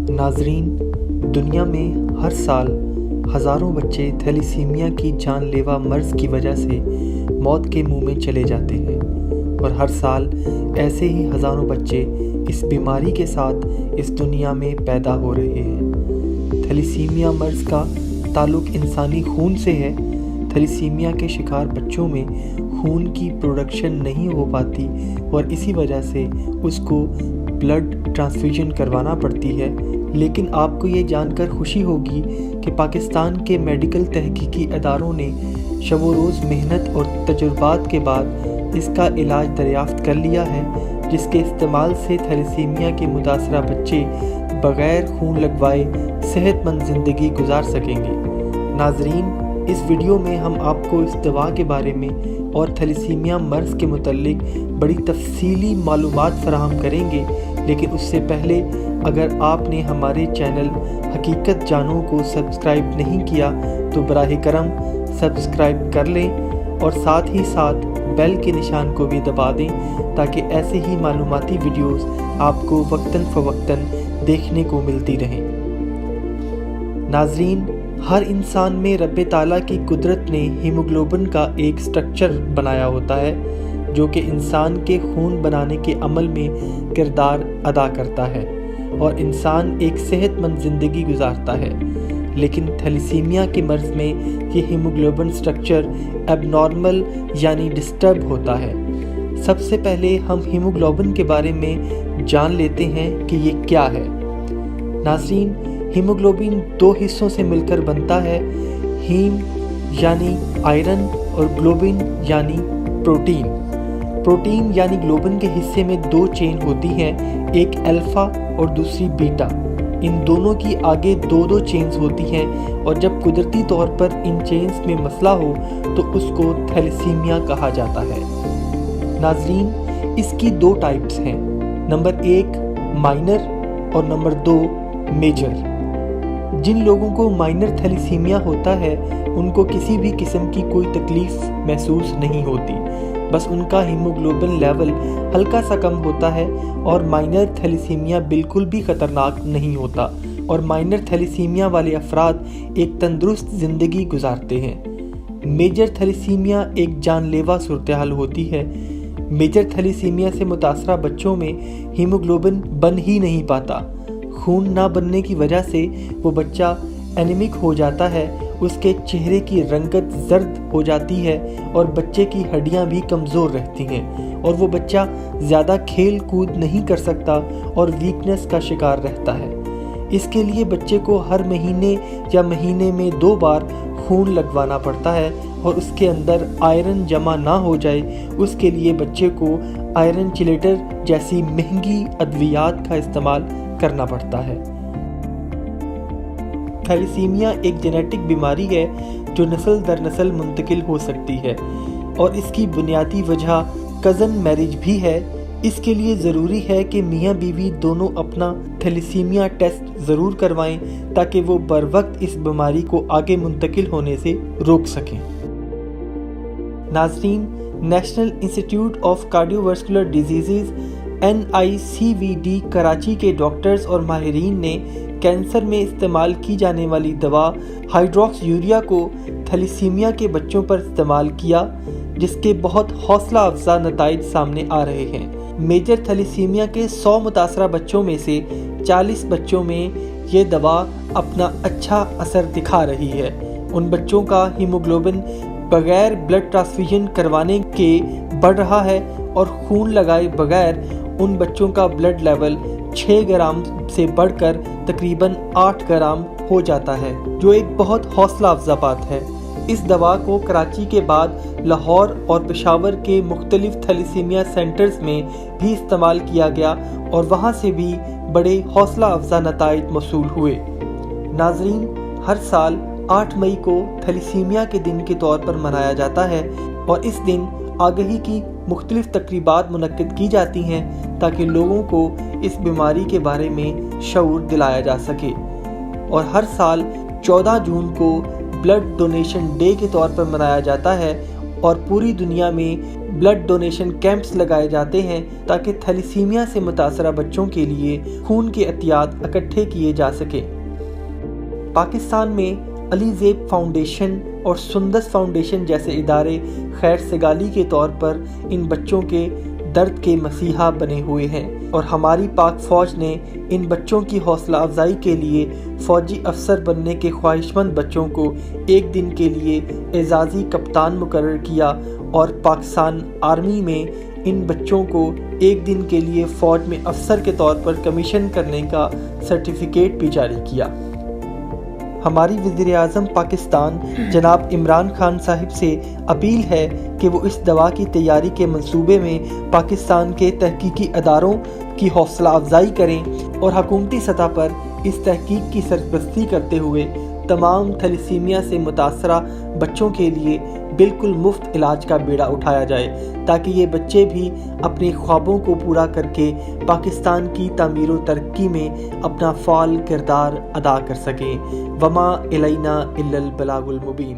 ناظرین، دنیا میں ہر سال ہزاروں بچے تھیلیسیمیا کی جان لیوا مرض کی وجہ سے موت کے منہ میں چلے جاتے ہیں، اور ہر سال ایسے ہی ہزاروں بچے اس بیماری کے ساتھ اس دنیا میں پیدا ہو رہے ہیں۔ تھیلیسیمیا مرض کا تعلق انسانی خون سے ہے۔ تھیلیسیمیا کے شکار بچوں میں خون کی پروڈکشن نہیں ہو پاتی اور اسی وجہ سے اس کو بلڈ ٹرانسفیوژن کروانا پڑتی ہے۔ لیکن آپ کو یہ جان کر خوشی ہوگی کہ پاکستان کے میڈیکل تحقیقی اداروں نے شب و روز محنت اور تجربات کے بعد اس کا علاج دریافت کر لیا ہے، جس کے استعمال سے تھیلیسیمیا کے متاثرہ بچے بغیر خون لگوائے صحت مند زندگی گزار سکیں گے۔ ناظرین، اس ویڈیو میں ہم آپ کو اس دوا کے بارے میں اور تھیلیسیمیا مرض کے متعلق بڑی تفصیلی معلومات فراہم کریں گے، لیکن اس سے پہلے اگر آپ نے ہمارے چینل حقیقت جانوں کو سبسکرائب نہیں کیا تو براہ کرم سبسکرائب کر لیں اور ساتھ ہی ساتھ بیل کے نشان کو بھی دبا دیں تاکہ ایسے ہی معلوماتی ویڈیوز آپ کو وقتاً فوقتاً دیکھنے کو ملتی رہیں۔ ناظرین، ہر انسان میں رب تعالیٰ کی قدرت نے ہیموگلوبن کا ایک سٹرکچر بنایا ہوتا ہے جو کہ انسان کے خون بنانے کے عمل میں کردار ادا کرتا ہے اور انسان ایک صحت مند زندگی گزارتا ہے۔ لیکن تھیلیسیمیا کے مرض میں یہ ہیموگلوبن سٹرکچر اب نارمل یعنی ڈسٹرب ہوتا ہے۔ سب سے پہلے ہم ہیموگلوبن کے بارے میں جان لیتے ہیں کہ یہ کیا ہے۔ ناظرین، ہیموگلوبن دو حصوں سے مل کر بنتا ہے، ہیم یعنی آئرن اور گلوبن یعنی پروٹین۔ پروٹین یعنی گلوبن کے حصے میں دو چین ہوتی ہیں، ایک الفا اور دوسری بیٹا۔ ان دونوں کی آگے دو چینز ہوتی ہیں اور جب قدرتی طور پر ان چینز میں مسئلہ ہو تو اس کو تھیلیسیمیا کہا جاتا ہے۔ ناظرین، اس کی دو ٹائپس ہیں، نمبر 1 مائنر اور نمبر 2 میجر۔ جن لوگوں کو مائنر تھیلیسیمیا ہوتا ہے ان کو کسی بھی قسم کی کوئی تکلیف محسوس نہیں ہوتی، بس ان کا ہیموگلوبن لیول ہلکا سا کم ہوتا ہے، اور مائنر تھیلیسیمیا بالکل بھی خطرناک نہیں ہوتا، اور مائنر تھیلیسیمیا والے افراد ایک تندرست زندگی گزارتے ہیں۔ میجر تھیلیسیمیا ایک جان لیوا صورتحال ہوتی ہے۔ میجر تھیلیسیمیا سے متاثرہ بچوں میں ہیموگلوبن بن ہی نہیں پاتا۔ خون نہ بننے کی وجہ سے وہ بچہ اینیمک ہو جاتا ہے، اس کے چہرے کی رنگت زرد ہو جاتی ہے اور بچے کی ہڈیاں بھی کمزور رہتی ہیں، اور وہ بچہ زیادہ کھیل کود نہیں کر سکتا اور ویکنس کا شکار رہتا ہے۔ اس کے لیے بچے کو ہر مہینے یا مہینے میں 2 بار خون لگوانا پڑتا ہے، اور اس کے اندر آئرن جمع نہ ہو جائے اس کے لیے بچے کو آئرن چلیٹر جیسی مہنگی ادویات کا استعمال کرنا پڑتا ہے۔ تھیلیسیمیا ایک جینیٹک بیماری ہے جو نسل در نسل منتقل ہو سکتی ہے، اور اس کی بنیادی وجہ کزن میرج بھی ہے۔ اس کے لیے ضروری ہے کہ میاں بیوی دونوں اپنا تھیلیسیمیا ٹیسٹ ضرور کروائیں تاکہ وہ بر وقت اس بیماری کو آگے منتقل ہونے سے روک سکیں۔ ناظرین، National Institute of Cardiovascular Diseases NICVD Karachi کے ڈاکٹرز اور ماہرین نے کینسر میں استعمال کی جانے والی دوا ہائیڈروکس یوریا کو تھیلیسیمیا کے بچوں پر استعمال کیا، جس کے بہت حوصلہ افزا نتائج سامنے آ رہے ہیں۔ میجر تھیلیسیمیا کے 100 متاثرہ بچوں میں سے 40 بچوں میں یہ دوا اپنا اچھا اثر دکھا رہی ہے۔ ان بچوں کا ہیموگلوبن بغیر بلڈ ٹرانسفیوژن کروانے کے بڑھ رہا ہے، اور خون لگائے بغیر ان بچوں کا بلڈ لیول 6 گرام سے بڑھ کر تقریباً 8 گرام ہو جاتا ہے، جو ایک بہت حوصلہ افزا بات ہے۔ اس دوا کو کراچی کے بعد لاہور اور پشاور کے مختلف تھیلیسیمیا سینٹرز میں بھی استعمال کیا گیا، اور وہاں سے بھی بڑے حوصلہ افزا نتائج موصول ہوئے۔ ناظرین، ہر سال 8 مئی کو تھیلیسیمیا کے دن کے طور پر منایا جاتا ہے، اور اس دن آگہی کی مختلف تقریبات منعقد کی جاتی ہیں تاکہ لوگوں کو اس بیماری کے بارے میں شعور دلایا جا سکے، اور ہر سال 14 جون کو بلڈ ڈونیشن ڈے کے طور پر منایا جاتا ہے، اور پوری دنیا میں بلڈ ڈونیشن کیمپس لگائے جاتے ہیں تاکہ تھیلیسیمیا سے متاثرہ بچوں کے لیے خون کے عطیات اکٹھے کیے جا سکیں۔ پاکستان میں علی زیب فاؤنڈیشن اور سندس فاؤنڈیشن جیسے ادارے خیر سگالی کے طور پر ان بچوں کے درد کے مسیحا بنے ہوئے ہیں، اور ہماری پاک فوج نے ان بچوں کی حوصلہ افزائی کے لیے فوجی افسر بننے کے خواہش مند بچوں کو ایک دن کے لیے اعزازی کپتان مقرر کیا، اور پاکستان آرمی میں ان بچوں کو ایک دن کے لیے فوج میں افسر کے طور پر کمیشن کرنے کا سرٹیفکیٹ بھی جاری کیا۔ ہماری وزیر اعظم پاکستان جناب عمران خان صاحب سے اپیل ہے کہ وہ اس دوا کی تیاری کے منصوبے میں پاکستان کے تحقیقی اداروں کی حوصلہ افزائی کریں اور حکومتی سطح پر اس تحقیق کی سرپرستی کرتے ہوئے تمام تھیلیسیمیا سے متاثرہ بچوں کے لیے بالکل مفت علاج کا بیڑا اٹھایا جائے، تاکہ یہ بچے بھی اپنے خوابوں کو پورا کر کے پاکستان کی تعمیر و ترقی میں اپنا فعال کردار ادا کر سکیں۔ وما الینا الا البلاغ المبین۔